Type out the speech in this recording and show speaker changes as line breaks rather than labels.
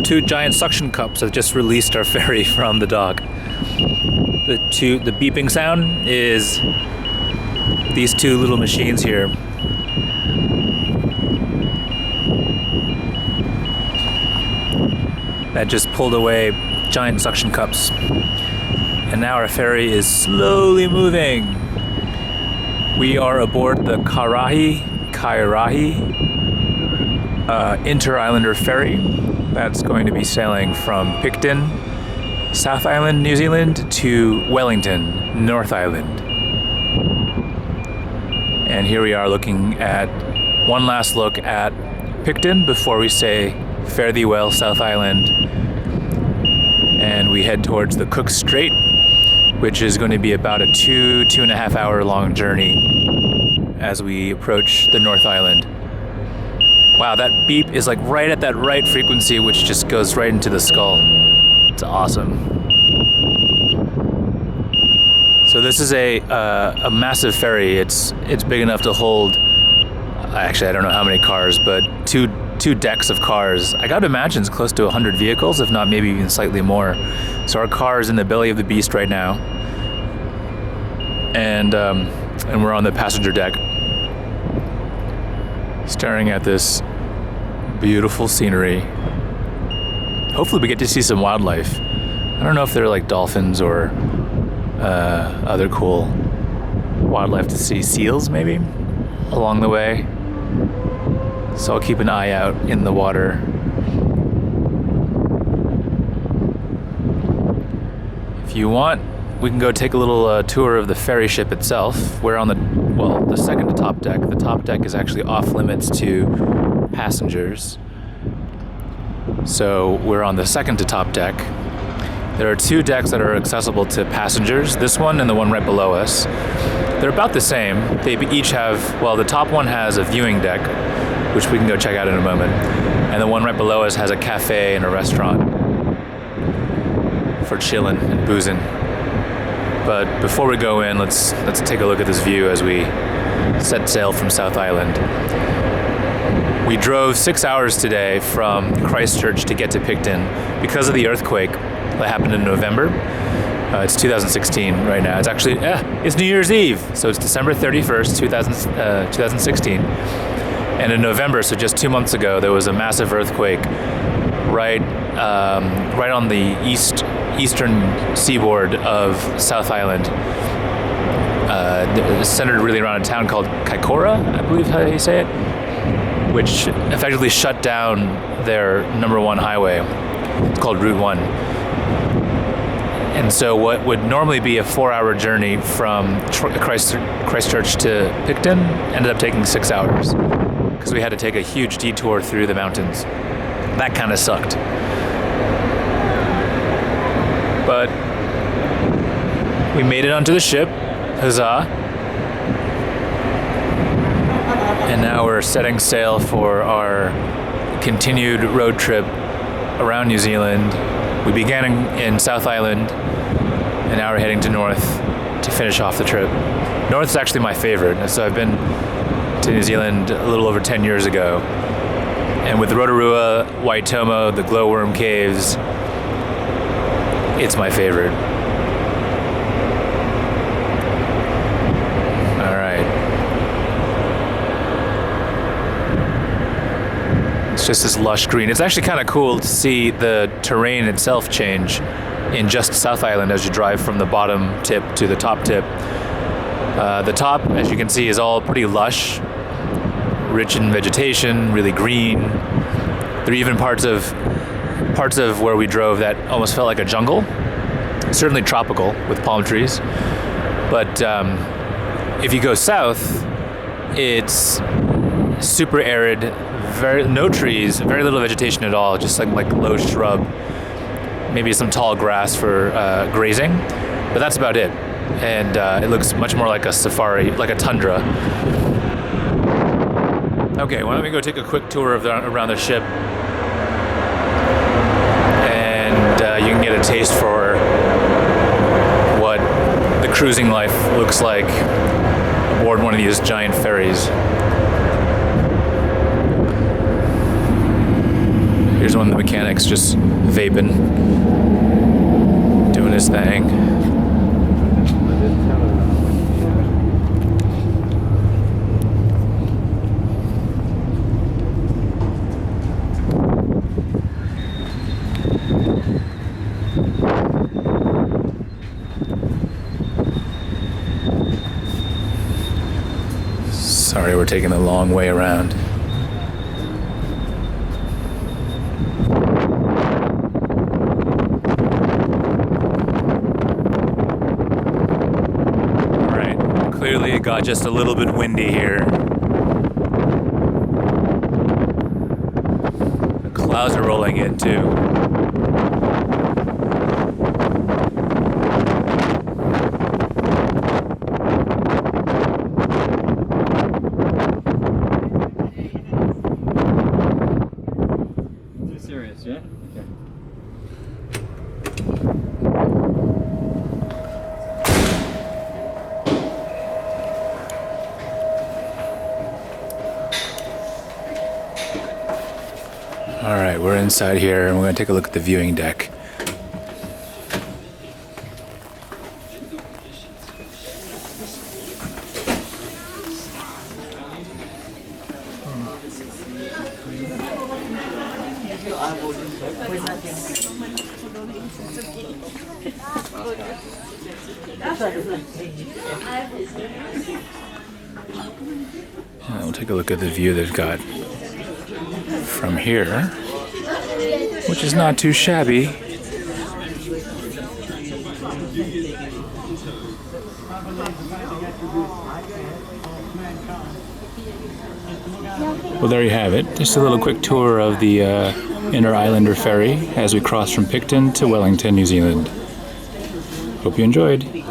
two giant suction cups that just released our ferry from the dock. The beeping sound is these two little machines here. That just pulled away giant suction cups. And now our ferry is slowly moving. We are aboard the Kairahi Inter-Islander Ferry. That's going to be sailing from Picton, South Island, New Zealand, to Wellington, North Island. And here we are looking at one last look at Picton before we say fare thee well, South Island. And we head towards the Cook Strait, which is going to be about a 2.5 hour long journey as we approach the North Island. Wow, that beep is like right at that right frequency, which just goes right into the skull. It's awesome. So this is a massive ferry. It's big enough to hold, actually I don't know how many cars, but two decks of cars. I gotta imagine it's close to 100 vehicles, if not maybe even slightly more. So our car is in the belly of the beast right now, and we're on the passenger deck, staring at this beautiful scenery. Hopefully we get to see some wildlife. I don't know if they're like dolphins or other cool wildlife to see. Seals maybe along the way. So I'll keep an eye out in the water. If you want, we can go take a little tour of the ferry ship itself. We're on the second to top deck. The top deck is actually off limits to passengers. So we're on the second to top deck. There are two decks that are accessible to passengers, this one and the one right below us. They're about the same. They each have, well, the top one has a viewing deck, which we can go check out in a moment. And the one right below us has a cafe and a restaurant for chilling and boozing. But before we go in, let's take a look at this view as we set sail from South Island. We drove 6 hours today from Christchurch to get to Picton because of the earthquake that happened in November. It's 2016 right now. It's actually, it's New Year's Eve. So it's December 31st, 2016. And in November, so just 2 months ago, there was a massive earthquake right on the eastern seaboard of South Island, centered really around a town called Kaikoura, I believe how you say it, which effectively shut down their number one highway. It's called Route 1. And so what would normally be a 4-hour journey from Christchurch to Picton ended up taking 6 hours because we had to take a huge detour through the mountains. That kind of sucked. But we made it onto the ship, huzzah. And now we're setting sail for our continued road trip around New Zealand. We began in South Island, and now we're heading to North to finish off the trip. North is actually my favorite. So I've been to New Zealand a little over 10 years ago. And with Rotorua, Waitomo, the glowworm caves, it's my favorite. All right. It's just this lush green. It's actually kind of cool to see the terrain itself change in just South Island as you drive from the bottom tip to the top tip. The top, as you can see, is all pretty lush, rich in vegetation, really green. There are even parts of where we drove that almost felt like a jungle. Certainly tropical with palm trees. But if you go south, it's super arid, no trees, very little vegetation at all, just like low shrub, maybe some tall grass for grazing, but that's about it. And it looks much more like a safari, like a tundra. Okay, why don't we go take a quick tour around the ship, and you can get a taste for what the cruising life looks like aboard one of these giant ferries. Here's one One of the mechanics just vaping, doing his thing. Sorry, we're taking the long way around. Alright, clearly it got just a little bit windy here. The clouds are rolling in too.
Serious, yeah? Okay.
Alright, we're inside here and we're going to take a look at the viewing deck. And we'll take a look at the view they've got from here, which is not too shabby. Well, there you have it. Just a little quick tour of the Inner Islander ferry as we cross from Picton to Wellington, New Zealand. Hope you enjoyed.